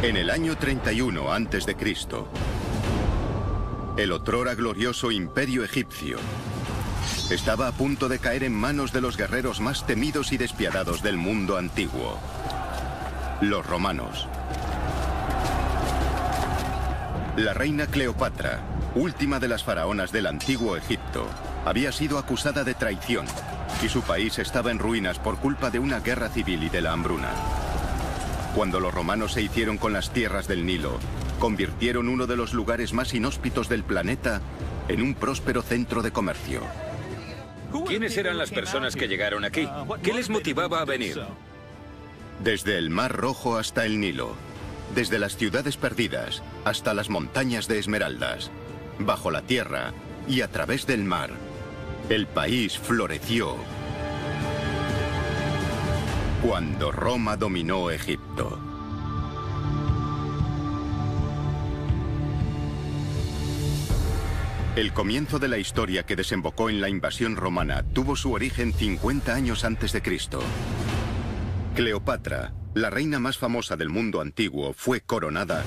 En el año 31 a.C., el otrora glorioso imperio egipcio estaba a punto de caer en manos de los guerreros más temidos y despiadados del mundo antiguo, los romanos. La reina Cleopatra, última de las faraonas del antiguo Egipto, había sido acusada de traición y su país estaba en ruinas por culpa de una guerra civil y de la hambruna. Cuando los romanos se hicieron con las tierras del Nilo, convirtieron uno de los lugares más inhóspitos del planeta en un próspero centro de comercio. ¿Quiénes eran las personas que llegaron aquí? ¿Qué les motivaba a venir? Desde el Mar Rojo hasta el Nilo, desde las ciudades perdidas hasta las montañas de esmeraldas, bajo la tierra y a través del mar, el país floreció cuando Roma dominó Egipto. El comienzo de la historia que desembocó en la invasión romana tuvo su origen 50 años antes de Cristo. Cleopatra, la reina más famosa del mundo antiguo, fue coronada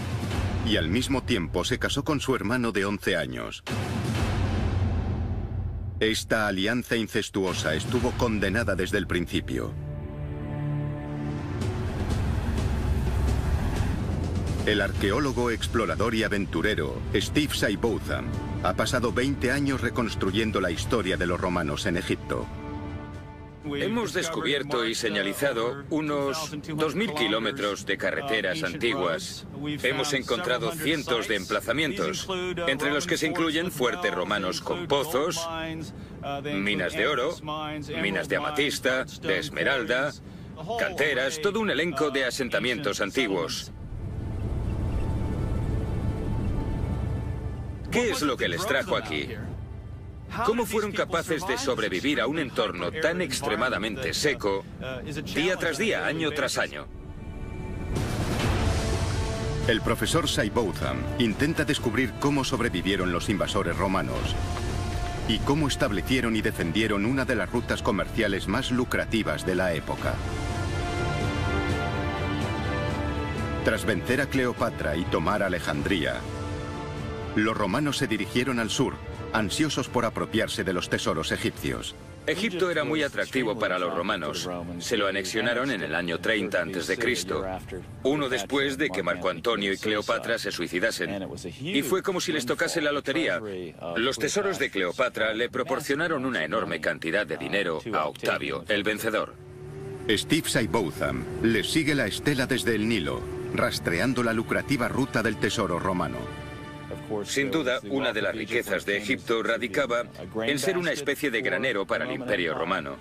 y al mismo tiempo se casó con su hermano de 11 años. Esta alianza incestuosa estuvo condenada desde el principio. El arqueólogo, explorador y aventurero Steve Seibotham ha pasado 20 años reconstruyendo la historia de los romanos en Egipto. Hemos descubierto y señalizado unos 2.000 kilómetros de carreteras antiguas. Hemos encontrado cientos de emplazamientos, entre los que se incluyen fuertes romanos con pozos, minas de oro, minas de amatista, de esmeralda, canteras, todo un elenco de asentamientos antiguos. ¿Qué es lo que les trajo aquí? ¿Cómo fueron capaces de sobrevivir a un entorno tan extremadamente seco, día tras día, año tras año? El profesor Seibotham intenta descubrir cómo sobrevivieron los invasores romanos y cómo establecieron y defendieron una de las rutas comerciales más lucrativas de la época. Tras vencer a Cleopatra y tomar Alejandría, los romanos se dirigieron al sur, ansiosos por apropiarse de los tesoros egipcios. Egipto era muy atractivo para los romanos. Se lo anexionaron en el año 30 a.C., uno después de que Marco Antonio y Cleopatra se suicidasen. Y fue como si les tocase la lotería. Los tesoros de Cleopatra le proporcionaron una enorme cantidad de dinero a Octavio, el vencedor. Steve Seibotham les sigue la estela desde el Nilo, rastreando la lucrativa ruta del tesoro romano. Sin duda, una de las riquezas de Egipto radicaba en ser una especie de granero para el Imperio Romano.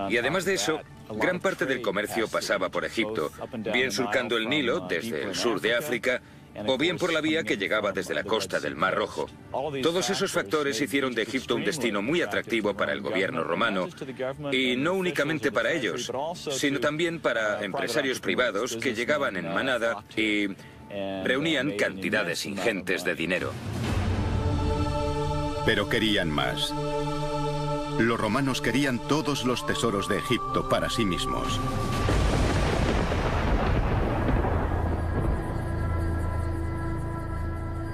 Y además de eso, gran parte del comercio pasaba por Egipto, bien surcando el Nilo desde el sur de África, o bien por la vía que llegaba desde la costa del Mar Rojo. Todos esos factores hicieron de Egipto un destino muy atractivo para el gobierno romano, y no únicamente para ellos, sino también para empresarios privados que llegaban en manada y reunían cantidades ingentes de dinero. Pero querían más. Los romanos querían todos los tesoros de Egipto para sí mismos.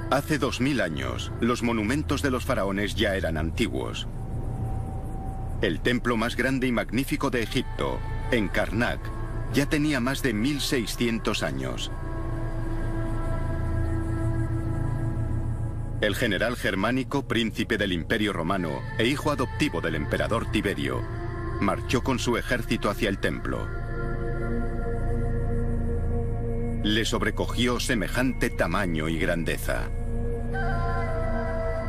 Hace 2000 años, los monumentos de los faraones ya eran antiguos. El templo más grande y magnífico de Egipto, en Karnak, ya tenía más de 1600 años. El general germánico, príncipe del Imperio Romano e hijo adoptivo del emperador Tiberio, marchó con su ejército hacia el templo. Le sobrecogió semejante tamaño y grandeza.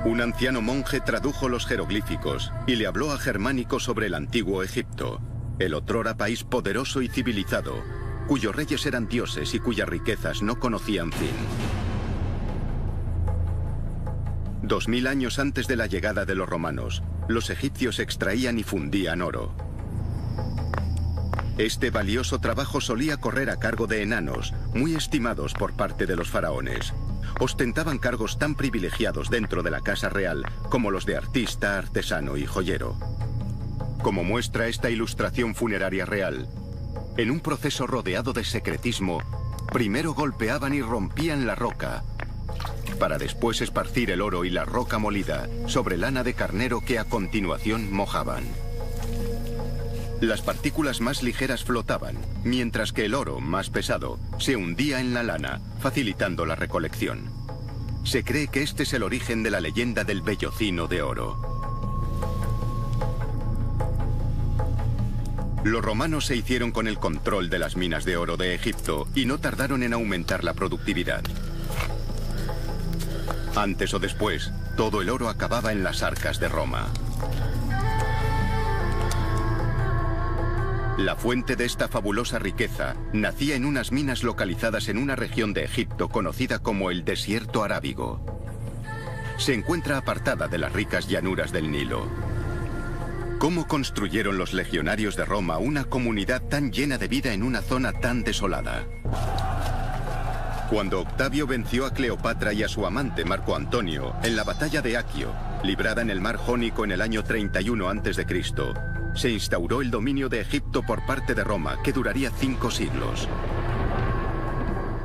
Un anciano monje tradujo los jeroglíficos y le habló a Germánico sobre el antiguo Egipto, el otrora país poderoso y civilizado, cuyos reyes eran dioses y cuyas riquezas no conocían fin. 2000 años antes de la llegada de los romanos, los egipcios extraían y fundían oro. Este valioso trabajo solía correr a cargo de enanos, muy estimados por parte de los faraones. Ostentaban cargos tan privilegiados dentro de la casa real como los de artista, artesano y joyero. Como muestra esta ilustración funeraria real, en un proceso rodeado de secretismo, primero golpeaban y rompían la roca, para después esparcir el oro y la roca molida sobre lana de carnero que a continuación mojaban. Las partículas más ligeras flotaban, mientras que el oro más pesado se hundía en la lana, facilitando la recolección. Se cree que este es el origen de la leyenda del vellocino de oro. Los romanos se hicieron con el control de las minas de oro de Egipto y no tardaron en aumentar la productividad. Antes o después, todo el oro acababa en las arcas de Roma. La fuente de esta fabulosa riqueza nacía en unas minas localizadas en una región de Egipto conocida como el Desierto Arábigo. Se encuentra apartada de las ricas llanuras del Nilo. ¿Cómo construyeron los legionarios de Roma una comunidad tan llena de vida en una zona tan desolada? Cuando Octavio venció a Cleopatra y a su amante Marco Antonio en la batalla de Aquio, librada en el mar Jónico en el año 31 a.C., se instauró el dominio de Egipto por parte de Roma, que duraría 5 siglos.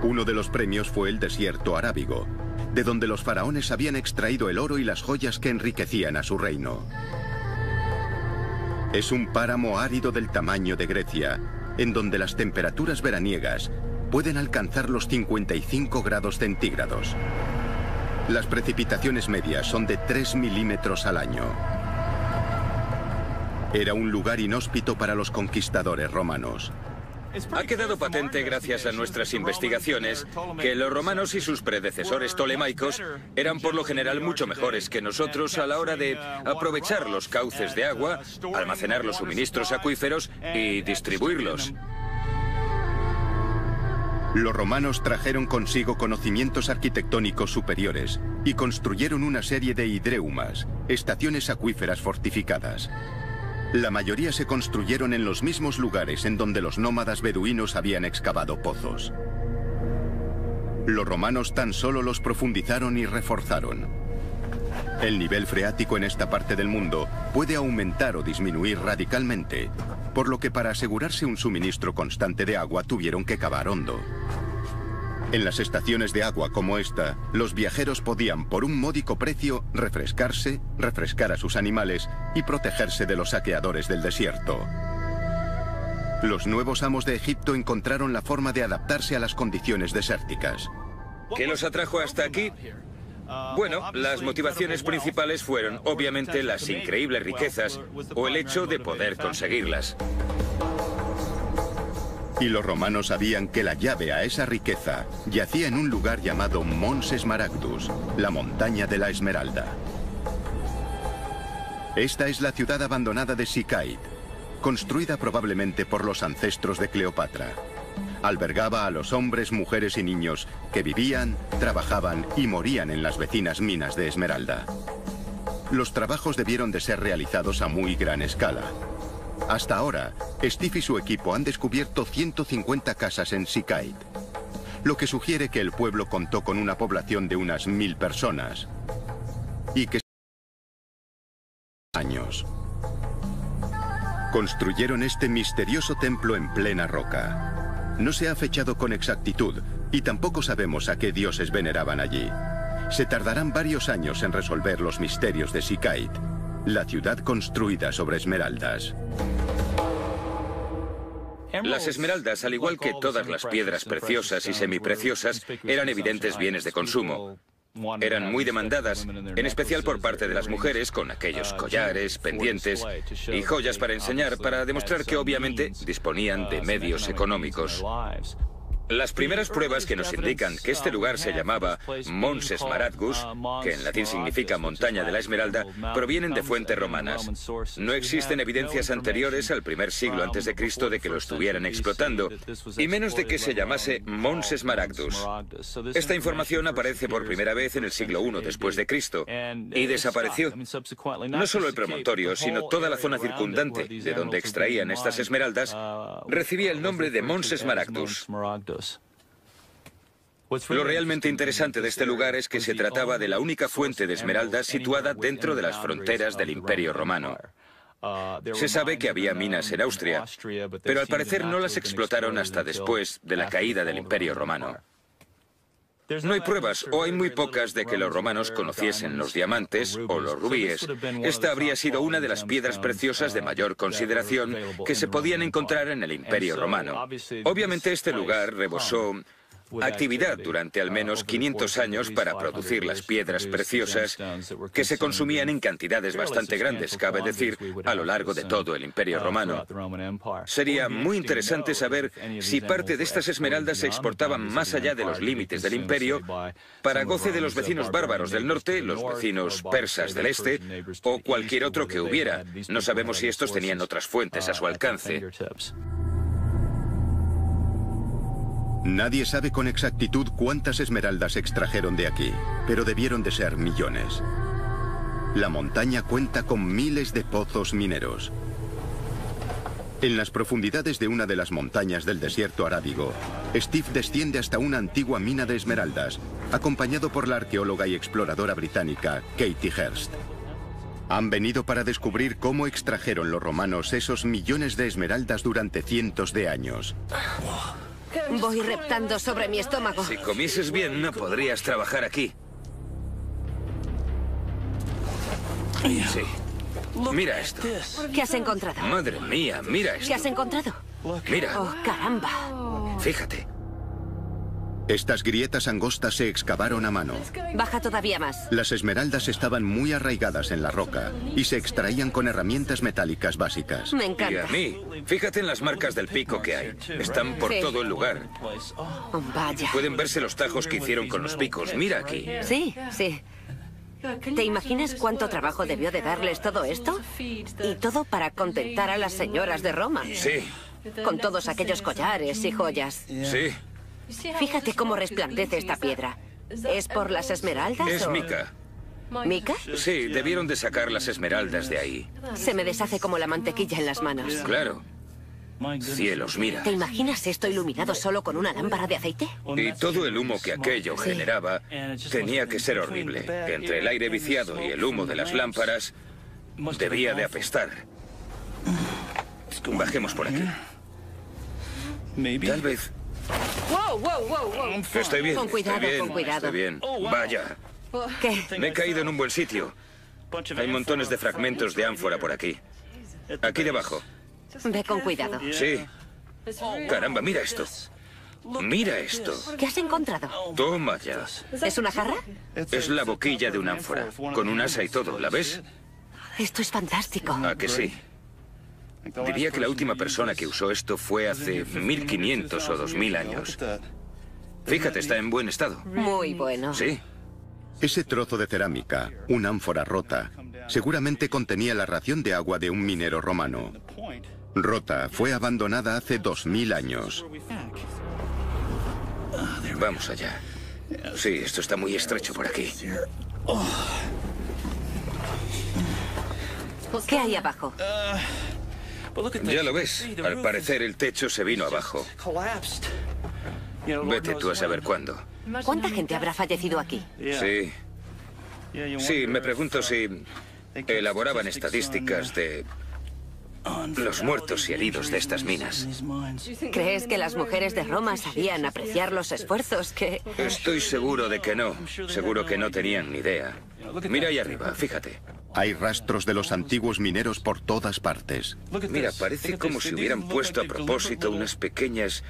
Uno de los premios fue el Desierto Arábigo, de donde los faraones habían extraído el oro y las joyas que enriquecían a su reino. Es un páramo árido del tamaño de Grecia, en donde las temperaturas veraniegas pueden alcanzar los 55 grados centígrados. Las precipitaciones medias son de 3 milímetros al año. Era un lugar inhóspito para los conquistadores romanos. Ha quedado patente gracias a nuestras investigaciones que los romanos y sus predecesores tolemaicos eran por lo general mucho mejores que nosotros a la hora de aprovechar los cauces de agua, almacenar los suministros acuíferos y distribuirlos. Los romanos trajeron consigo conocimientos arquitectónicos superiores y construyeron una serie de hidreumas, estaciones acuíferas fortificadas. La mayoría se construyeron en los mismos lugares en donde los nómadas beduinos habían excavado pozos. Los romanos tan solo los profundizaron y reforzaron. El nivel freático en esta parte del mundo puede aumentar o disminuir radicalmente, por lo que para asegurarse un suministro constante de agua tuvieron que cavar hondo. En las estaciones de agua como esta, los viajeros podían por un módico precio refrescarse, refrescar a sus animales y protegerse de los saqueadores del desierto. Los nuevos amos de Egipto encontraron la forma de adaptarse a las condiciones desérticas. ¿Qué los atrajo hasta aquí? Bueno, las motivaciones principales fueron, obviamente, las increíbles riquezas o el hecho de poder conseguirlas. Y los romanos sabían que la llave a esa riqueza yacía en un lugar llamado Mons Smaragdus, la montaña de la esmeralda. Esta es la ciudad abandonada de Sicaid, construida probablemente por los ancestros de Cleopatra. Albergaba a los hombres, mujeres y niños que vivían, trabajaban y morían en las vecinas minas de esmeralda. Los trabajos debieron de ser realizados a muy gran escala. Hasta ahora, Steve y su equipo han descubierto 150 casas en Sicaid, lo que sugiere que el pueblo contó con una población de unas 1000 personas y que años. Construyeron este misterioso templo en plena roca. No se ha fechado con exactitud y tampoco sabemos a qué dioses veneraban allí. Se tardarán varios años en resolver los misterios de Sicaid, la ciudad construida sobre esmeraldas. Las esmeraldas, al igual que todas las piedras preciosas y semipreciosas, eran evidentes bienes de consumo. Eran muy demandadas, en especial por parte de las mujeres, con aquellos collares, pendientes y joyas para enseñar, para demostrar que obviamente disponían de medios económicos. Las primeras pruebas que nos indican que este lugar se llamaba Mons Smaragdus, que en latín significa montaña de la esmeralda, provienen de fuentes romanas. No existen evidencias anteriores al primer siglo antes de Cristo de que lo estuvieran explotando, y menos de que se llamase Mons Smaragdus. Esta información aparece por primera vez en el siglo I después de Cristo, y desapareció. No solo el promontorio, sino toda la zona circundante, de donde extraían estas esmeraldas, recibía el nombre de Mons Smaragdus. Lo realmente interesante de este lugar es que se trataba de la única fuente de esmeraldas situada dentro de las fronteras del Imperio Romano. Se sabe que había minas en Austria, pero al parecer no las explotaron hasta después de la caída del Imperio Romano. No hay pruebas, o hay muy pocas, de que los romanos conociesen los diamantes o los rubíes. Esta habría sido una de las piedras preciosas de mayor consideración que se podían encontrar en el Imperio Romano. Obviamente este lugar rebosó actividad durante al menos 500 años para producir las piedras preciosas que se consumían en cantidades bastante grandes, cabe decir, a lo largo de todo el Imperio Romano. Sería muy interesante saber si parte de estas esmeraldas se exportaban más allá de los límites del imperio para goce de los vecinos bárbaros del norte, los vecinos persas del este o cualquier otro que hubiera. No sabemos si estos tenían otras fuentes a su alcance. Nadie sabe con exactitud cuántas esmeraldas extrajeron de aquí, pero debieron de ser millones. La montaña cuenta con miles de pozos mineros. En las profundidades de una de las montañas del desierto arábigo, Steve desciende hasta una antigua mina de esmeraldas, acompañado por la arqueóloga y exploradora británica Katie Hurst. Han venido para descubrir cómo extrajeron los romanos esos millones de esmeraldas durante cientos de años. Voy reptando sobre mi estómago. Si comieses bien, no podrías trabajar aquí. Sí. Mira esto. ¿Qué has encontrado? Madre mía, mira esto. ¿Qué has encontrado? Mira. Oh, caramba. Fíjate. Estas grietas angostas se excavaron a mano. Baja todavía más. Las esmeraldas estaban muy arraigadas en la roca y se extraían con herramientas metálicas básicas. Me Y encanta. a mí, fíjate en las marcas del pico que hay. Están por Sí. todo el lugar. Oh, vaya. Pueden verse los tajos que hicieron con los picos. Mira aquí. Sí, sí. ¿Te imaginas cuánto trabajo debió de darles todo esto? Y todo para contentar a las señoras de Roma. Sí, Con todos aquellos collares y joyas. sí. Fíjate cómo resplandece esta piedra. ¿Es por las esmeraldas Es o...? mica. ¿Mica? Sí, debieron de sacar las esmeraldas de ahí. Se me deshace como la mantequilla en las manos. Claro. Cielos, mira. ¿Te imaginas esto iluminado solo con una lámpara de aceite? Y todo el humo que aquello generaba tenía que ser horrible. Entre el aire viciado y el humo de las lámparas, debía de apestar. Bajemos por aquí. Tal vez. ¡Wow, wow, wow, wow! Estoy bien. Con cuidado, estoy bien, con cuidado. Estoy bien. Vaya. ¿Qué? Me he caído en un buen sitio. Hay montones de fragmentos de ánfora por aquí. Aquí debajo. Ve con cuidado. Sí. Caramba, mira esto. Mira esto. ¿Qué has encontrado? Toma ya. ¿Es una jarra? Es la boquilla de un ánfora, con un asa y todo. ¿La ves? Esto es fantástico. ¿A que sí? Diría que la última persona que usó esto fue hace 1500 o 2000 años. Fíjate, está en buen estado. Muy bueno. Sí. Ese trozo de cerámica, una ánfora rota, seguramente contenía la ración de agua de un minero romano. Rota, fue abandonada hace 2000 años. Vamos allá. Sí, esto está muy estrecho por aquí. ¿Qué hay abajo? Ya lo ves. Al parecer el techo se vino abajo. Vete tú a saber cuándo. ¿Cuánta gente habrá fallecido aquí? Sí. Sí, me pregunto si elaboraban estadísticas de los muertos y heridos de estas minas. ¿Crees que las mujeres de Roma sabían apreciar los esfuerzos que...? Estoy seguro de que no. Seguro que no tenían ni idea. Mira ahí arriba, fíjate. Hay rastros de los antiguos mineros por todas partes. Mira, parece como si hubieran puesto a propósito unas pequeñas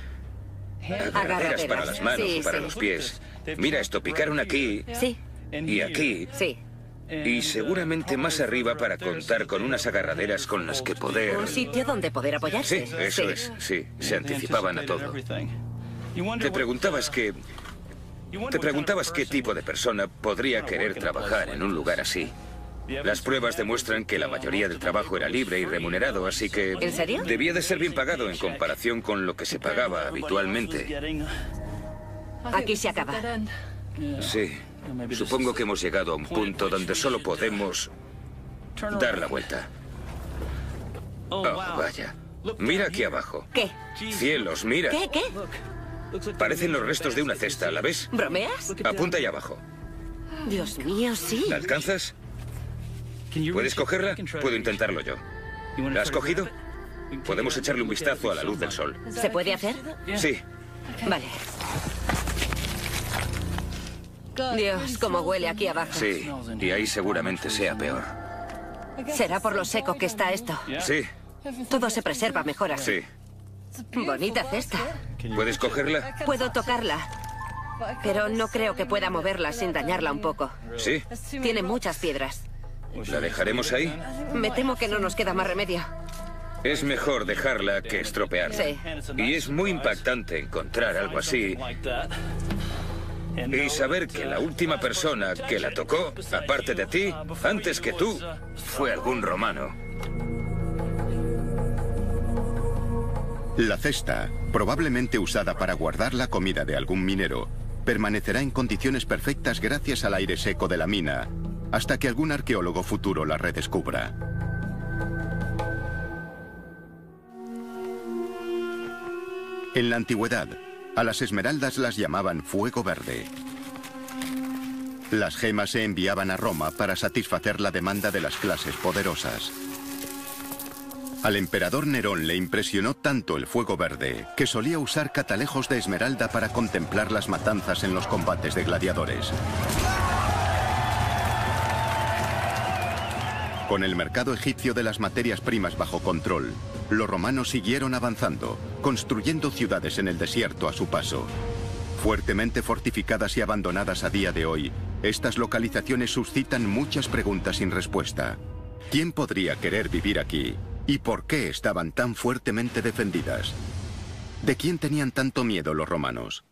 agarraderas para las manos Sí, o para sí. los pies. Mira esto, picaron aquí Sí, y aquí sí. y seguramente más arriba para contar con unas agarraderas con las que poder... Un sitio donde poder Sí, apoyarse. eso es, sí, se anticipaban a todo. Te preguntabas qué tipo de persona podría querer trabajar en un lugar así. Las pruebas demuestran que la mayoría del trabajo era libre y remunerado, así que... ¿En serio? Debía de ser bien pagado en comparación con lo que se pagaba habitualmente. Aquí se acaba. Sí, supongo que hemos llegado a un punto donde solo podemos dar la vuelta. Oh, vaya. Mira aquí abajo. ¿Qué? Cielos, mira. ¿Qué? Parecen los restos de una cesta, ¿la ves? ¿Bromeas? Apunta ahí abajo. Dios mío, sí. ¿La alcanzas? ¿Puedes cogerla? Puedo intentarlo yo. ¿La has cogido? Podemos echarle un vistazo a la luz del sol. ¿Se puede hacer? Sí. Vale. Dios, cómo huele aquí abajo. Sí, y ahí seguramente sea peor. ¿Será por lo seco que está esto? Sí, Todo se preserva mejor así. sí. Bonita cesta. ¿Puedes cogerla? Puedo tocarla, pero no creo que pueda moverla sin dañarla un poco. Sí. Tiene muchas piedras. ¿La dejaremos ahí? Me temo que no nos queda más remedio. Es mejor dejarla que estropearla. Sí. Y es muy impactante encontrar algo así y saber que la última persona que la tocó, aparte de ti, antes que tú, fue algún romano. La cesta, probablemente usada para guardar la comida de algún minero, permanecerá en condiciones perfectas gracias al aire seco de la mina, hasta que algún arqueólogo futuro la redescubra. En la antigüedad, a las esmeraldas las llamaban fuego verde. Las gemas se enviaban a Roma para satisfacer la demanda de las clases poderosas. Al emperador Nerón le impresionó tanto el fuego verde que solía usar catalejos de esmeralda para contemplar las matanzas en los combates de gladiadores. Con el mercado egipcio de las materias primas bajo control, los romanos siguieron avanzando, construyendo ciudades en el desierto a su paso. Fuertemente fortificadas y abandonadas a día de hoy, estas localizaciones suscitan muchas preguntas sin respuesta. ¿Quién podría querer vivir aquí? ¿Y por qué estaban tan fuertemente defendidas? ¿De quién tenían tanto miedo los romanos?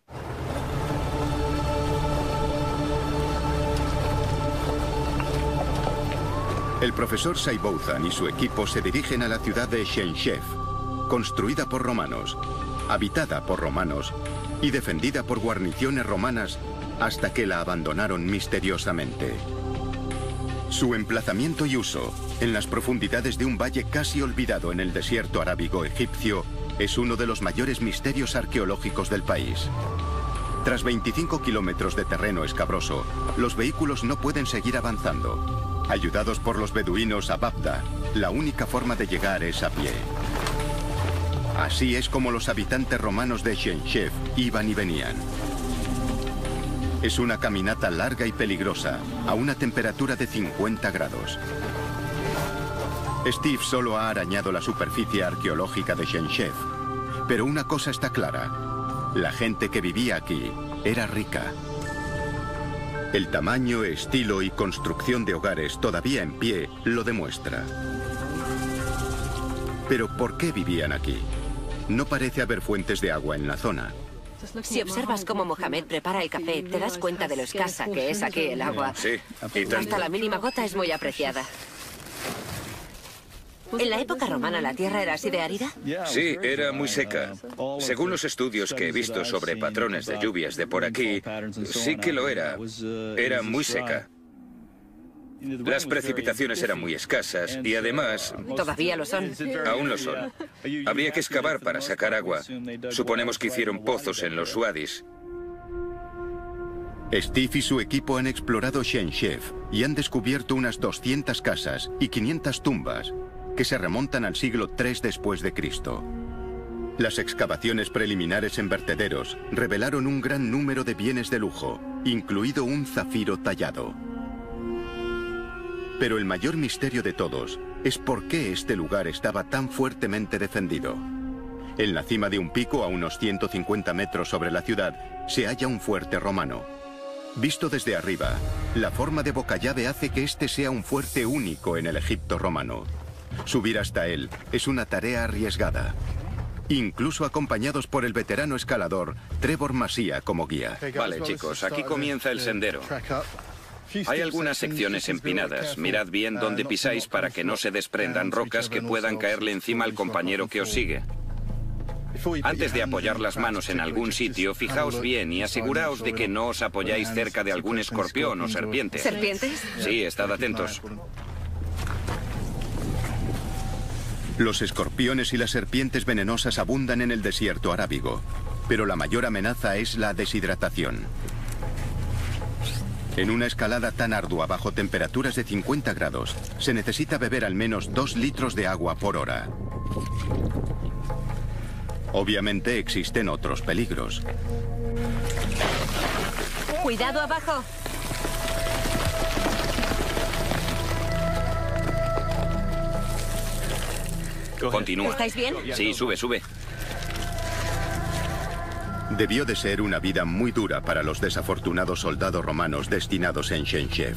El profesor Seibouzan y su equipo se dirigen a la ciudad de Chenchev, construida por romanos, habitada por romanos y defendida por guarniciones romanas hasta que la abandonaron misteriosamente. Su emplazamiento y uso, en las profundidades de un valle casi olvidado en el desierto arábigo egipcio, es uno de los mayores misterios arqueológicos del país. Tras 25 kilómetros de terreno escabroso, los vehículos no pueden seguir avanzando. Ayudados por los beduinos a Babda, la única forma de llegar es a pie. Así es como los habitantes romanos de Chenchev iban y venían. Es una caminata larga y peligrosa, a una temperatura de 50 grados. Steve solo ha arañado la superficie arqueológica de Chenchev, pero una cosa está clara: la gente que vivía aquí era rica. El tamaño, estilo y construcción de hogares todavía en pie lo demuestra. Pero ¿por qué vivían aquí? No parece haber fuentes de agua en la zona. Si observas cómo Mohamed prepara el café, te das cuenta de lo escasa que es aquí el agua. Sí, y tanto. Hasta la mínima gota es muy apreciada. ¿En la época romana la tierra era así de árida? Sí, era muy seca. Según los estudios que he visto sobre patrones de lluvias de por aquí, sí que lo era. Era muy seca. Las precipitaciones eran muy escasas y además... Todavía lo son. Aún lo son. Habría que excavar para sacar agua. Suponemos que hicieron pozos en los wadis. Steve y su equipo han explorado Chenchev y han descubierto unas 200 casas y 500 tumbas que se remontan al siglo III después de Cristo. Las excavaciones preliminares en vertederos revelaron un gran número de bienes de lujo, incluido un zafiro tallado. Pero el mayor misterio de todos es por qué este lugar estaba tan fuertemente defendido. En la cima de un pico, a unos 150 metros sobre la ciudad, se halla un fuerte romano. Visto desde arriba, la forma de boca llave hace que este sea un fuerte único en el Egipto romano. Subir hasta él es una tarea arriesgada, incluso acompañados por el veterano escalador Trevor Masia como guía. Vale, chicos, aquí comienza el sendero. Hay algunas secciones empinadas. Mirad bien dónde pisáis para que no se desprendan rocas que puedan caerle encima al compañero que os sigue. Antes de apoyar las manos en algún sitio, fijaos bien y aseguraos de que no os apoyáis cerca de algún escorpión o serpiente. ¿Serpientes? Sí, estad atentos. Los escorpiones y las serpientes venenosas abundan en el desierto arábigo, pero la mayor amenaza es la deshidratación. En una escalada tan ardua bajo temperaturas de 50 grados, se necesita beber al menos 2 litros de agua por hora. Obviamente existen otros peligros. ¡Cuidado abajo! Continúa. ¿Estáis bien? Sí, sube, sube. Debió de ser una vida muy dura para los desafortunados soldados romanos destinados en Chenchev.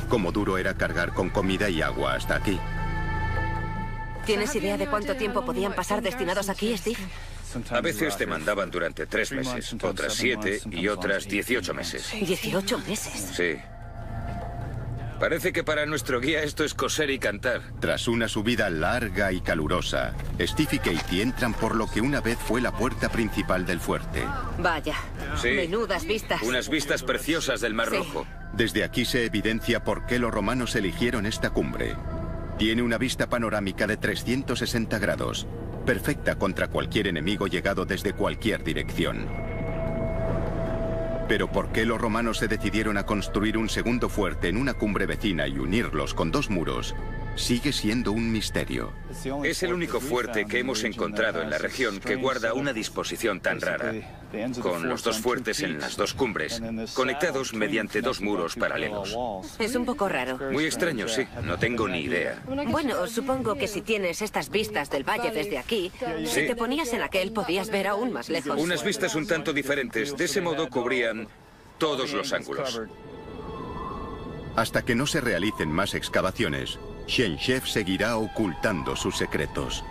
Como duro era cargar con comida y agua hasta aquí. ¿Tienes idea de cuánto tiempo podían pasar destinados aquí, Steve? A veces te mandaban durante 3 meses, otras 7 y otras 18 meses. 18 meses. Sí. Parece que para nuestro guía esto es coser y cantar. Tras una subida larga y calurosa, Steve y Katie entran por lo que una vez fue la puerta principal del fuerte. Vaya, Sí. menudas vistas. Unas vistas preciosas del Mar Sí. Rojo. Desde aquí se evidencia por qué los romanos eligieron esta cumbre. Tiene una vista panorámica de 360 grados, perfecta contra cualquier enemigo llegado desde cualquier dirección. Pero ¿por qué los romanos se decidieron a construir un segundo fuerte en una cumbre vecina y unirlos con 2 muros? Sigue siendo un misterio. Es el único fuerte que hemos encontrado en la región que guarda una disposición tan rara, con los 2 fuertes en las 2 cumbres, conectados mediante 2 muros paralelos. Es un poco raro. Muy extraño, sí, no tengo ni idea. Bueno, supongo que si tienes estas vistas del valle desde aquí, Sí. si te ponías en aquel podías ver aún más lejos. Unas vistas un tanto diferentes, de ese modo cubrían todos los ángulos. Hasta que no se realicen más excavaciones, Chenchev seguirá ocultando sus secretos.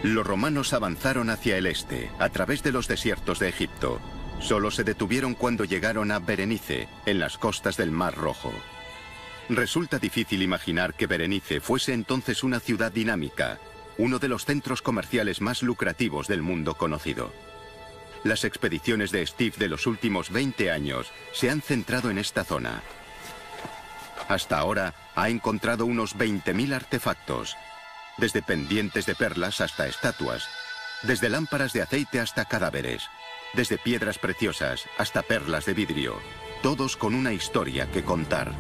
Los romanos avanzaron hacia el este, a través de los desiertos de Egipto. Solo se detuvieron cuando llegaron a Berenice, en las costas del Mar Rojo. Resulta difícil imaginar que Berenice fuese entonces una ciudad dinámica, uno de los centros comerciales más lucrativos del mundo conocido. Las expediciones de Steve de los últimos 20 años se han centrado en esta zona. Hasta ahora ha encontrado unos 20.000 artefactos, desde pendientes de perlas hasta estatuas, desde lámparas de aceite hasta cadáveres, desde piedras preciosas hasta perlas de vidrio, todos con una historia que contar.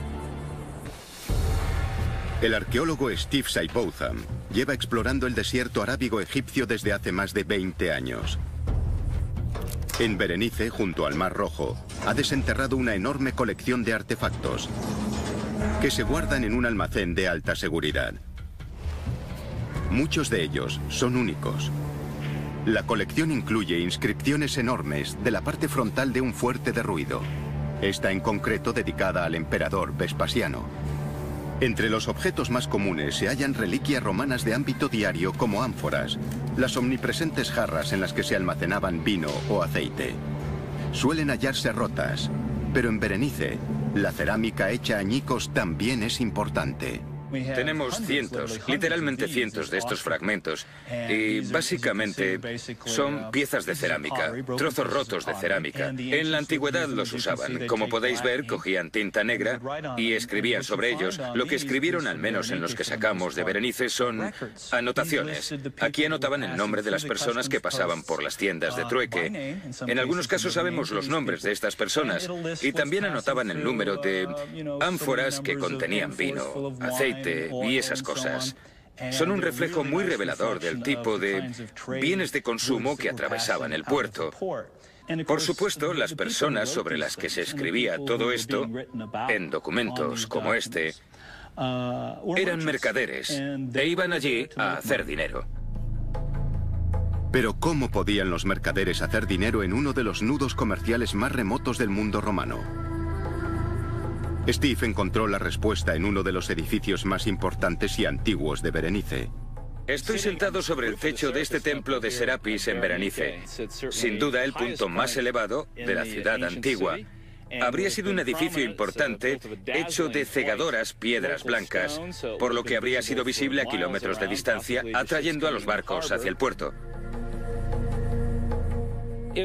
El arqueólogo Steve Seibotham lleva explorando el desierto arábigo egipcio desde hace más de 20 años. En Berenice, junto al Mar Rojo, ha desenterrado una enorme colección de artefactos que se guardan en un almacén de alta seguridad. Muchos de ellos son únicos. La colección incluye inscripciones enormes de la parte frontal de un fuerte derruido. Esta en concreto dedicada al emperador Vespasiano. Entre los objetos más comunes se hallan reliquias romanas de ámbito diario como ánforas, las omnipresentes jarras en las que se almacenaban vino o aceite. Suelen hallarse rotas, pero en Berenice, la cerámica hecha añicos también es importante. Tenemos cientos, literalmente cientos de estos fragmentos y básicamente son piezas de cerámica, trozos rotos de cerámica. En la antigüedad los usaban. Como podéis ver, cogían tinta negra y escribían sobre ellos. Lo que escribieron, al menos en los que sacamos de Berenice, son anotaciones. Aquí anotaban el nombre de las personas que pasaban por las tiendas de trueque. En algunos casos sabemos los nombres de estas personas y también anotaban el número de ánforas que contenían vino, aceite y esas cosas. Son un reflejo muy revelador del tipo de bienes de consumo que atravesaban el puerto. Por supuesto, las personas sobre las que se escribía todo esto, en documentos como este, eran mercaderes e iban allí a hacer dinero. Pero ¿cómo podían los mercaderes hacer dinero en uno de los nudos comerciales más remotos del mundo romano? Steve encontró la respuesta en uno de los edificios más importantes y antiguos de Berenice. Estoy sentado sobre el techo de este templo de Serapis en Berenice. Sin duda el punto más elevado de la ciudad antigua. Habría sido un edificio importante hecho de cegadoras piedras blancas, por lo que habría sido visible a kilómetros de distancia, atrayendo a los barcos hacia el puerto.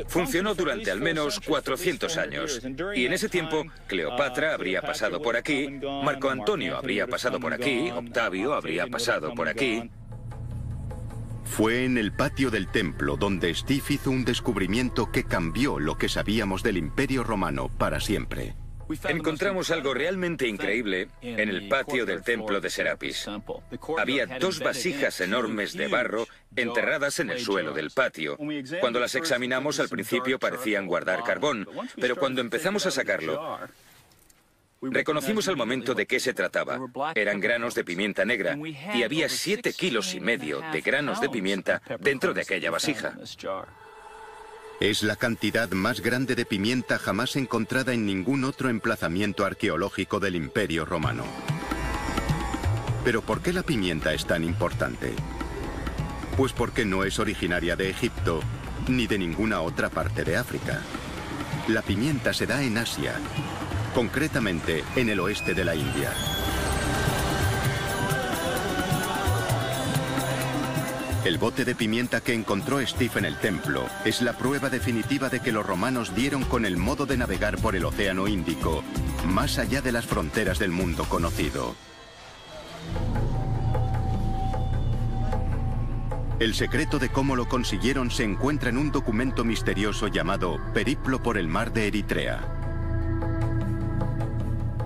Funcionó durante al menos 400 años, y en ese tiempo Cleopatra habría pasado por aquí, Marco Antonio habría pasado por aquí, Octavio habría pasado por aquí. Fue en el patio del templo donde Steve hizo un descubrimiento que cambió lo que sabíamos del Imperio Romano para siempre. Encontramos algo realmente increíble en el patio del templo de Serapis. Había 2 vasijas enormes de barro enterradas en el suelo del patio. Cuando las examinamos al principio parecían guardar carbón, pero cuando empezamos a sacarlo, reconocimos al momento de qué se trataba. Eran granos de pimienta negra y había 7,5 kilos de granos de pimienta dentro de aquella vasija. Es la cantidad más grande de pimienta jamás encontrada en ningún otro emplazamiento arqueológico del Imperio Romano. ¿Pero por qué la pimienta es tan importante? Pues porque no es originaria de Egipto ni de ninguna otra parte de África. La pimienta se da en Asia, concretamente en el oeste de la India. El bote de pimienta que encontró Steve en el templo es la prueba definitiva de que los romanos dieron con el modo de navegar por el Océano Índico, más allá de las fronteras del mundo conocido. El secreto de cómo lo consiguieron se encuentra en un documento misterioso llamado Periplo por el mar de Eritrea.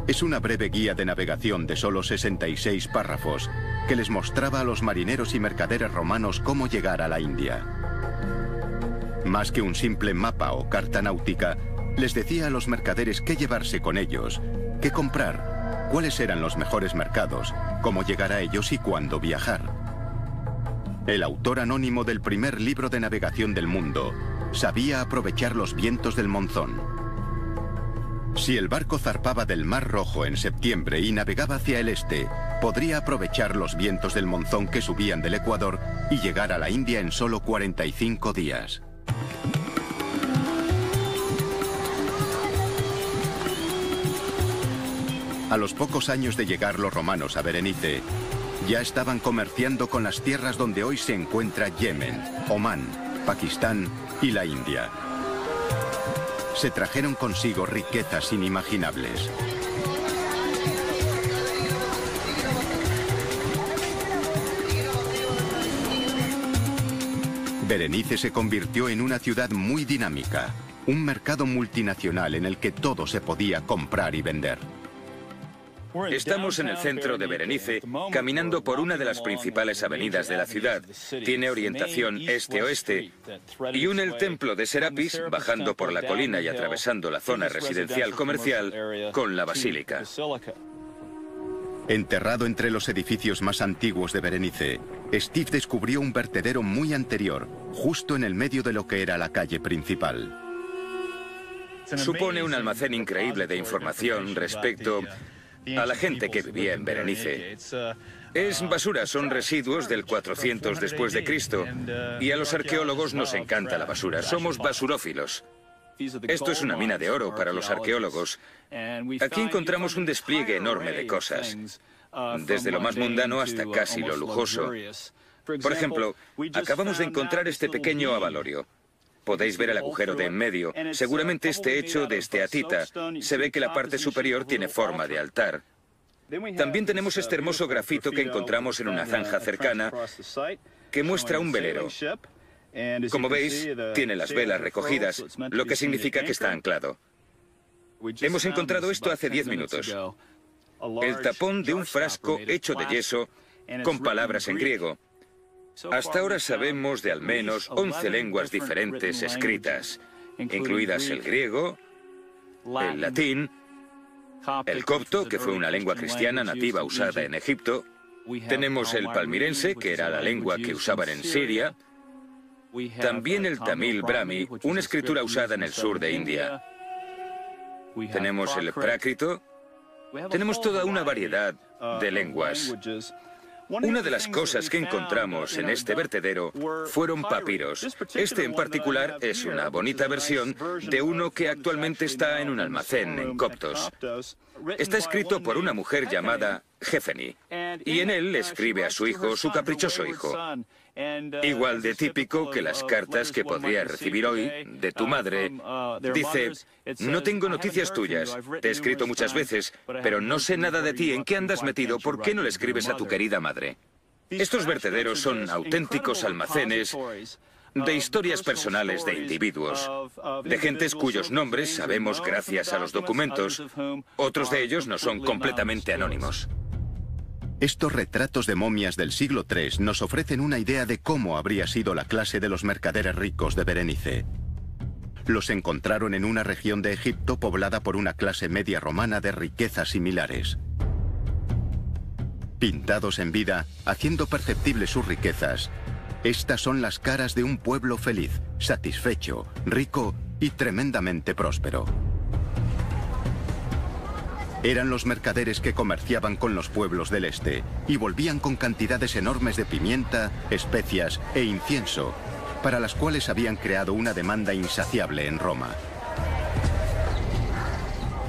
Es una breve guía de navegación de solo 66 párrafos que les mostraba a los marineros y mercaderes romanos cómo llegar a la India. Más que un simple mapa o carta náutica, les decía a los mercaderes qué llevarse con ellos, qué comprar, cuáles eran los mejores mercados, cómo llegar a ellos y cuándo viajar. El autor anónimo del primer libro de navegación del mundo sabía aprovechar los vientos del monzón. Si el barco zarpaba del Mar Rojo en septiembre y navegaba hacia el este, podría aprovechar los vientos del monzón que subían del Ecuador y llegar a la India en solo 45 días. A los pocos años de llegar los romanos a Berenice, ya estaban comerciando con las tierras donde hoy se encuentra Yemen, Omán, Pakistán y la India. Se trajeron consigo riquezas inimaginables. Berenice se convirtió en una ciudad muy dinámica, un mercado multinacional en el que todo se podía comprar y vender. Estamos en el centro de Berenice, caminando por una de las principales avenidas de la ciudad. Tiene orientación este-oeste y une el templo de Serapis, bajando por la colina y atravesando la zona residencial comercial, con la basílica. Enterrado entre los edificios más antiguos de Berenice, Steve descubrió un vertedero muy anterior, justo en el medio de lo que era la calle principal. Supone un almacén increíble de información respecto a la gente que vivía en Berenice. Es basura, son residuos del 400 después de Cristo. Y a los arqueólogos nos encanta la basura, somos basurófilos. Esto es una mina de oro para los arqueólogos. Aquí encontramos un despliegue enorme de cosas, desde lo más mundano hasta casi lo lujoso. Por ejemplo, acabamos de encontrar este pequeño abalorio. Podéis ver el agujero de en medio. Seguramente esté hecho de esteatita. Se ve que la parte superior tiene forma de altar. También tenemos este hermoso grafito que encontramos en una zanja cercana que muestra un velero. Como veis, tiene las velas recogidas, lo que significa que está anclado. Hemos encontrado esto hace 10 minutos. El tapón de un frasco hecho de yeso con palabras en griego. Hasta ahora sabemos de al menos 11 lenguas diferentes escritas, incluidas el griego, el latín, el copto, que fue una lengua cristiana nativa usada en Egipto. Tenemos el palmirense, que era la lengua que usaban en Siria. También el tamil brahmi, una escritura usada en el sur de India. Tenemos el prácrito. Tenemos toda una variedad de lenguas. Una de las cosas que encontramos en este vertedero fueron papiros. Este en particular es una bonita versión de uno que actualmente está en un almacén en coptos. Está escrito por una mujer llamada Jefeni, y en él le escribe a su hijo, su caprichoso hijo. Igual de típico que las cartas que podrías recibir hoy de tu madre. Dice: no tengo noticias tuyas, te he escrito muchas veces, pero no sé nada de ti, ¿en qué andas metido? ¿Por qué no le escribes a tu querida madre? Estos vertederos son auténticos almacenes de historias personales de individuos, de gentes cuyos nombres sabemos gracias a los documentos. Otros de ellos no son completamente anónimos. Estos retratos de momias del siglo III nos ofrecen una idea de cómo habría sido la clase de los mercaderes ricos de Berenice. Los encontraron en una región de Egipto poblada por una clase media romana de riquezas similares. Pintados en vida, haciendo perceptibles sus riquezas, estas son las caras de un pueblo feliz, satisfecho, rico y tremendamente próspero. Eran los mercaderes que comerciaban con los pueblos del este y volvían con cantidades enormes de pimienta, especias e incienso, para las cuales habían creado una demanda insaciable en Roma.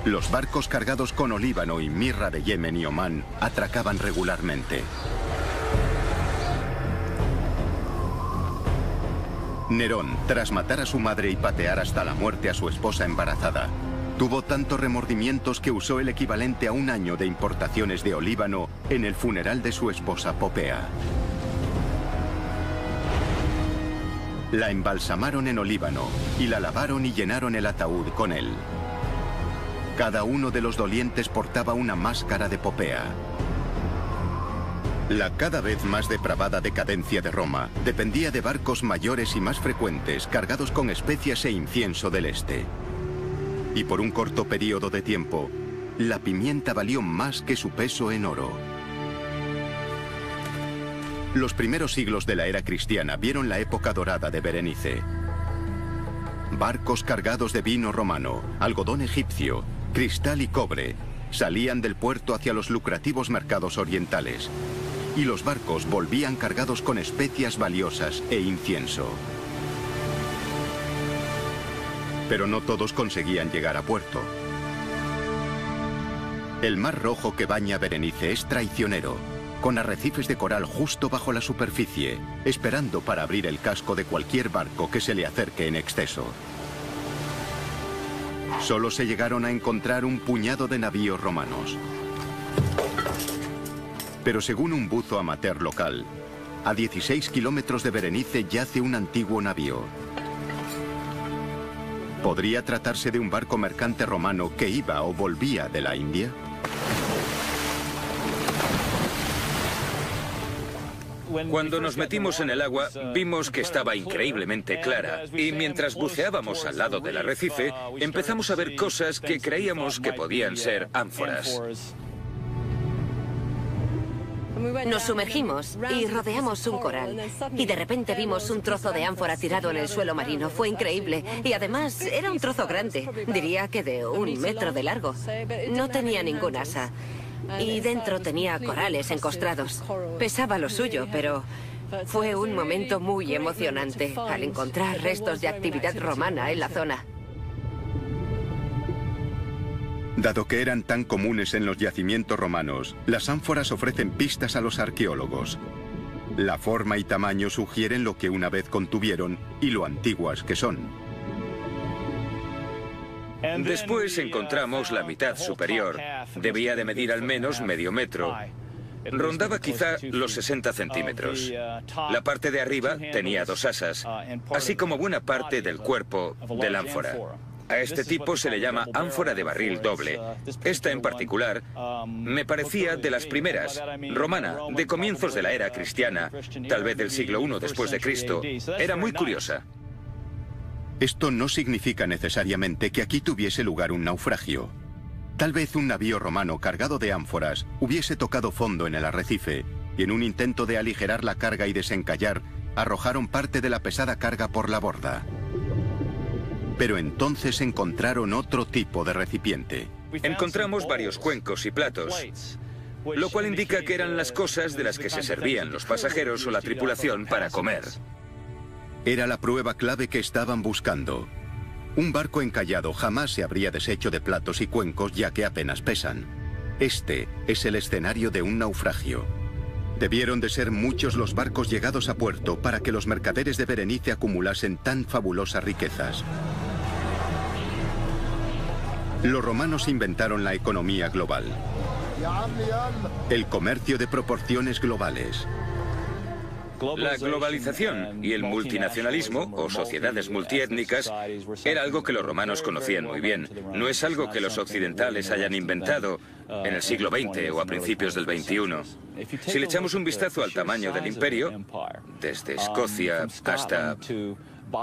Los barcos cargados con olíbano y mirra de Yemen y Omán atracaban regularmente. Nerón, tras matar a su madre y patear hasta la muerte a su esposa embarazada, tuvo tantos remordimientos que usó el equivalente a un año de importaciones de olíbano en el funeral de su esposa Popea. La embalsamaron en olíbano y la lavaron y llenaron el ataúd con él. Cada uno de los dolientes portaba una máscara de Popea. La cada vez más depravada decadencia de Roma dependía de barcos mayores y más frecuentes cargados con especias e incienso del este. Y por un corto periodo de tiempo, la pimienta valió más que su peso en oro. Los primeros siglos de la era cristiana vieron la época dorada de Berenice. Barcos cargados de vino romano, algodón egipcio, cristal y cobre salían del puerto hacia los lucrativos mercados orientales. Y los barcos volvían cargados con especias valiosas e incienso. Pero no todos conseguían llegar a puerto. El mar Rojo que baña Berenice es traicionero, con arrecifes de coral justo bajo la superficie, esperando para abrir el casco de cualquier barco que se le acerque en exceso. Solo se llegaron a encontrar un puñado de navíos romanos. Pero según un buzo amateur local, a 16 kilómetros de Berenice yace un antiguo navío. ¿Podría tratarse de un barco mercante romano que iba o volvía de la India? Cuando nos metimos en el agua, vimos que estaba increíblemente clara, y mientras buceábamos al lado del arrecife, empezamos a ver cosas que creíamos que podían ser ánforas. Nos sumergimos y rodeamos un coral. Y de repente vimos un trozo de ánfora tirado en el suelo marino. Fue increíble. Y además era un trozo grande. Diría que de 1 metro de largo. No tenía ningún asa. Y dentro tenía corales encostrados. Pesaba lo suyo, pero fue un momento muy emocionante al encontrar restos de actividad romana en la zona. Dado que eran tan comunes en los yacimientos romanos, las ánforas ofrecen pistas a los arqueólogos. La forma y tamaño sugieren lo que una vez contuvieron y lo antiguas que son. Después encontramos la mitad superior. Debía de medir al menos medio metro. Rondaba quizá los 60 centímetros. La parte de arriba tenía 2 asas, así como buena parte del cuerpo del ánfora. A este tipo se le llama ánfora de barril doble. Esta en particular me parecía de las primeras, romana, de comienzos de la era cristiana, tal vez del siglo I después de Cristo. Era muy curiosa. Esto no significa necesariamente que aquí tuviese lugar un naufragio. Tal vez un navío romano cargado de ánforas hubiese tocado fondo en el arrecife y en un intento de aligerar la carga y desencallar, arrojaron parte de la pesada carga por la borda. Pero entonces encontraron otro tipo de recipiente. Encontramos varios cuencos y platos, lo cual indica que eran las cosas de las que se servían los pasajeros o la tripulación para comer. Era la prueba clave que estaban buscando. Un barco encallado jamás se habría deshecho de platos y cuencos ya que apenas pesan. Este es el escenario de un naufragio. Debieron de ser muchos los barcos llegados a puerto para que los mercaderes de Berenice acumulasen tan fabulosas riquezas. Los romanos inventaron la economía global, el comercio de proporciones globales, La globalización y el multinacionalismo, o sociedades multiétnicas, era algo que los romanos conocían muy bien. No es algo que los occidentales hayan inventado en el siglo XX o a principios del XXI. Si le echamos un vistazo al tamaño del imperio, desde Escocia hasta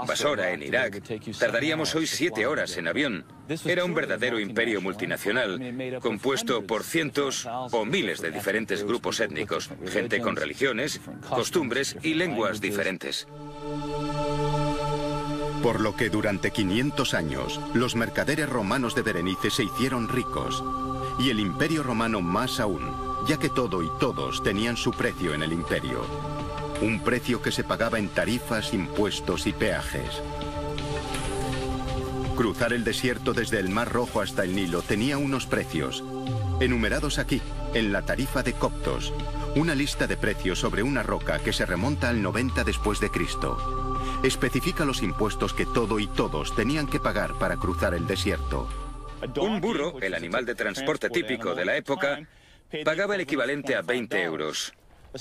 Basora, en Irak, tardaríamos hoy 7 horas en avión. Era un verdadero imperio multinacional, compuesto por cientos o miles de diferentes grupos étnicos, gente con religiones, costumbres y lenguas diferentes. Por lo que durante 500 años, los mercaderes romanos de Berenice se hicieron ricos, y el imperio romano más aún, ya que todo y todos tenían su precio en el imperio. Un precio que se pagaba en tarifas, impuestos y peajes. Cruzar el desierto desde el Mar Rojo hasta el Nilo tenía unos precios, enumerados aquí, en la tarifa de Coptos, una lista de precios sobre una roca que se remonta al 90 después de Cristo. Especifica los impuestos que todo y todos tenían que pagar para cruzar el desierto. Un burro, el animal de transporte típico de la época, pagaba el equivalente a 20 euros.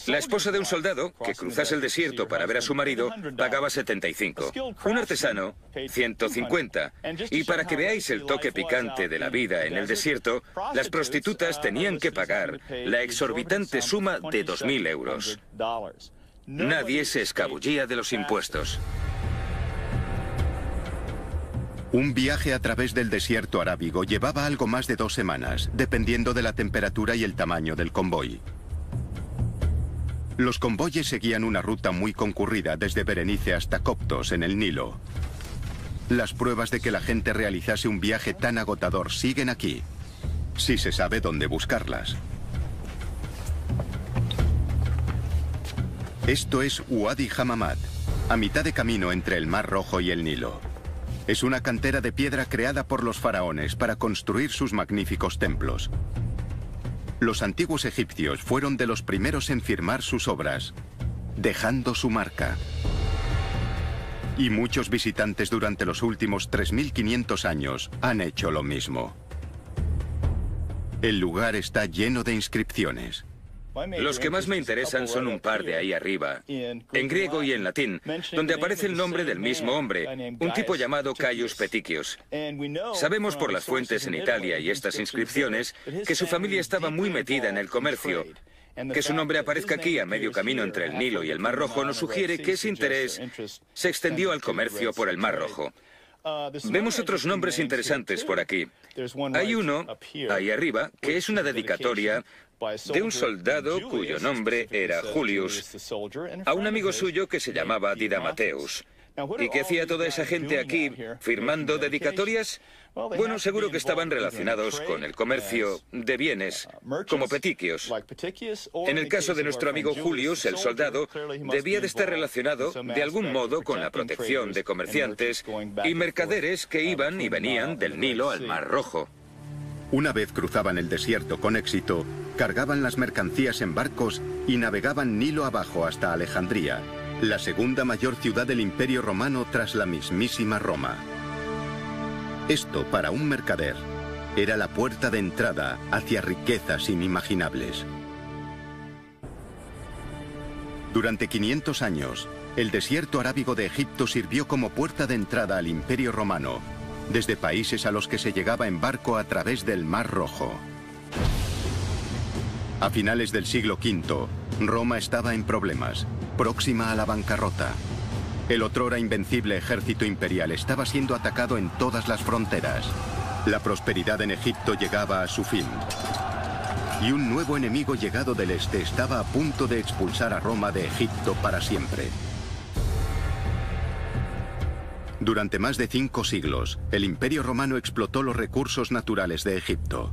La esposa de un soldado, que cruzase el desierto para ver a su marido, pagaba 75. Un artesano, 150. Y para que veáis el toque picante de la vida en el desierto, las prostitutas tenían que pagar la exorbitante suma de 2.000 euros. Nadie se escabullía de los impuestos. Un viaje a través del desierto arábigo llevaba algo más de 2 semanas, dependiendo de la temperatura y el tamaño del convoy. Los convoyes seguían una ruta muy concurrida desde Berenice hasta Coptos, en el Nilo. Las pruebas de que la gente realizase un viaje tan agotador siguen aquí, si se sabe dónde buscarlas. Esto es Wadi Hammamat, a mitad de camino entre el Mar Rojo y el Nilo. Es una cantera de piedra creada por los faraones para construir sus magníficos templos. Los antiguos egipcios fueron de los primeros en firmar sus obras, dejando su marca. Y muchos visitantes durante los últimos 3.500 años han hecho lo mismo. El lugar está lleno de inscripciones. Los que más me interesan son un par de ahí arriba, en griego y en latín, donde aparece el nombre del mismo hombre, un tipo llamado Caius Peticius. Sabemos por las fuentes en Italia y estas inscripciones que su familia estaba muy metida en el comercio. Que su nombre aparezca aquí a medio camino entre el Nilo y el Mar Rojo nos sugiere que ese interés se extendió al comercio por el Mar Rojo. Vemos otros nombres interesantes por aquí. Hay uno, ahí arriba, que es una dedicatoria de un soldado cuyo nombre era Julius, a un amigo suyo que se llamaba Didamateus. ¿Y qué hacía toda esa gente aquí firmando dedicatorias? Bueno, seguro que estaban relacionados con el comercio de bienes, como Peticios. En el caso de nuestro amigo Julius, el soldado, debía de estar relacionado de algún modo con la protección de comerciantes y mercaderes que iban y venían del Nilo al Mar Rojo. Una vez cruzaban el desierto con éxito, cargaban las mercancías en barcos y navegaban Nilo abajo hasta Alejandría, la segunda mayor ciudad del Imperio Romano tras la mismísima Roma. Esto, para un mercader, era la puerta de entrada hacia riquezas inimaginables. Durante 500 años, el desierto arábigo de Egipto sirvió como puerta de entrada al Imperio Romano, desde países a los que se llegaba en barco a través del Mar Rojo. A finales del siglo V, Roma estaba en problemas, próxima a la bancarrota. El otrora invencible ejército imperial estaba siendo atacado en todas las fronteras. La prosperidad en Egipto llegaba a su fin. Y un nuevo enemigo llegado del este estaba a punto de expulsar a Roma de Egipto para siempre. Durante más de 5 siglos, el Imperio Romano explotó los recursos naturales de Egipto.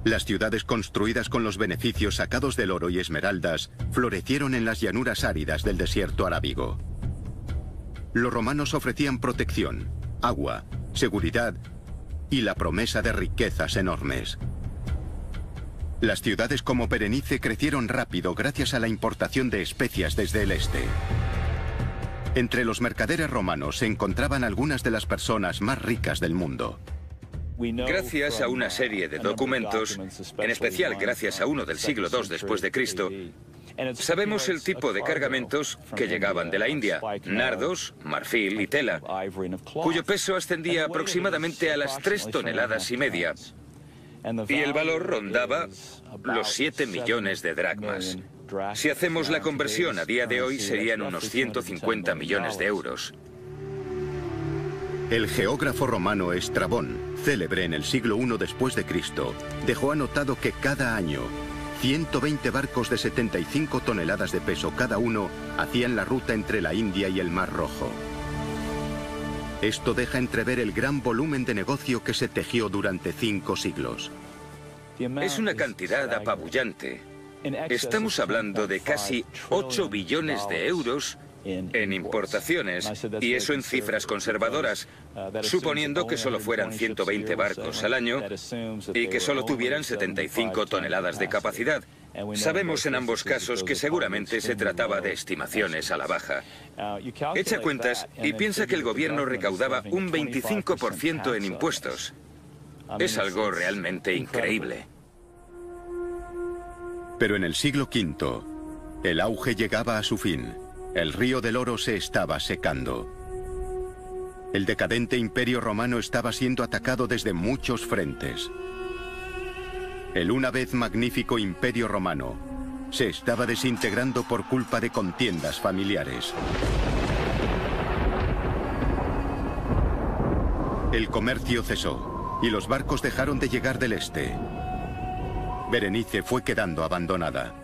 Las ciudades construidas con los beneficios sacados del oro y esmeraldas florecieron en las llanuras áridas del desierto arábigo. Los romanos ofrecían protección, agua, seguridad y la promesa de riquezas enormes. Las ciudades como Berenice crecieron rápido gracias a la importación de especias desde el este. Entre los mercaderes romanos se encontraban algunas de las personas más ricas del mundo. Gracias a una serie de documentos, en especial gracias a uno del siglo II después de Cristo, Sabemos el tipo de cargamentos que llegaban de la India: nardos, marfil y tela, cuyo peso ascendía aproximadamente a las 3,5 toneladas. Y el valor rondaba los 7 millones de dracmas. Si hacemos la conversión a día de hoy, serían unos 150 millones de euros. El geógrafo romano Estrabón, célebre en el siglo I después de Cristo, dejó anotado que cada año 120 barcos de 75 toneladas de peso cada uno hacían la ruta entre la India y el Mar Rojo. Esto deja entrever el gran volumen de negocio que se tejió durante 5 siglos. Es una cantidad apabullante. Estamos hablando de casi 8 billones de euros en importaciones, y eso en cifras conservadoras, suponiendo que solo fueran 120 barcos al año y que solo tuvieran 75 toneladas de capacidad. Sabemos en ambos casos que seguramente se trataba de estimaciones a la baja. Echa cuentas y piensa que el gobierno recaudaba un 25% en impuestos. Es algo realmente increíble. Pero en el siglo V, el auge llegaba a su fin. El río del oro se estaba secando. El decadente Imperio Romano estaba siendo atacado desde muchos frentes. El una vez magnífico Imperio Romano se estaba desintegrando por culpa de contiendas familiares. El comercio cesó y los barcos dejaron de llegar del este. Berenice fue quedando abandonada.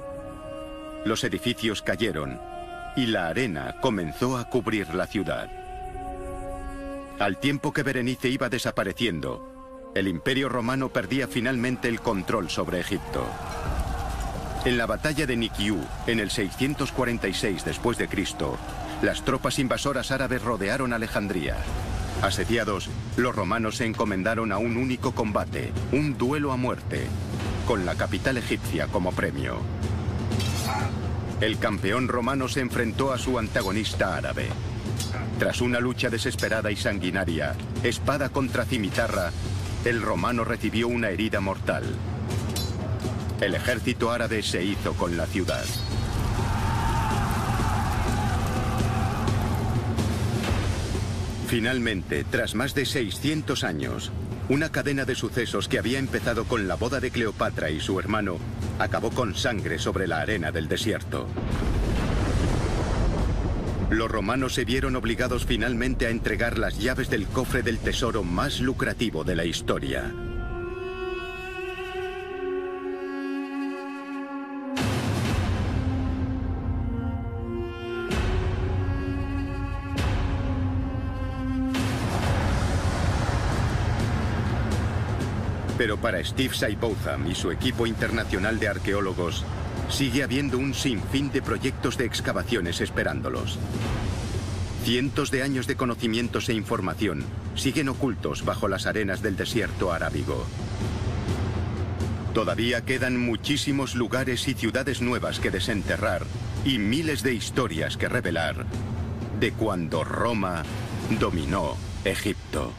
Los edificios cayeron y la arena comenzó a cubrir la ciudad. Al tiempo que Berenice iba desapareciendo, el Imperio Romano perdía finalmente el control sobre Egipto. En la batalla de Nikiu, en el 646 después de Cristo, las tropas invasoras árabes rodearon Alejandría. Asediados, los romanos se encomendaron a un único combate, un duelo a muerte, con la capital egipcia como premio. El campeón romano se enfrentó a su antagonista árabe. Tras una lucha desesperada y sanguinaria, espada contra cimitarra, el romano recibió una herida mortal. El ejército árabe se hizo con la ciudad. Finalmente, tras más de 600 años, una cadena de sucesos que había empezado con la boda de Cleopatra y su hermano, acabó con sangre sobre la arena del desierto. Los romanos se vieron obligados finalmente a entregar las llaves del cofre del tesoro más lucrativo de la historia. Pero para Steve Seibotham y su equipo internacional de arqueólogos, sigue habiendo un sinfín de proyectos de excavaciones esperándolos. Cientos de años de conocimientos e información siguen ocultos bajo las arenas del desierto arábigo. Todavía quedan muchísimos lugares y ciudades nuevas que desenterrar y miles de historias que revelar de cuando Roma dominó Egipto.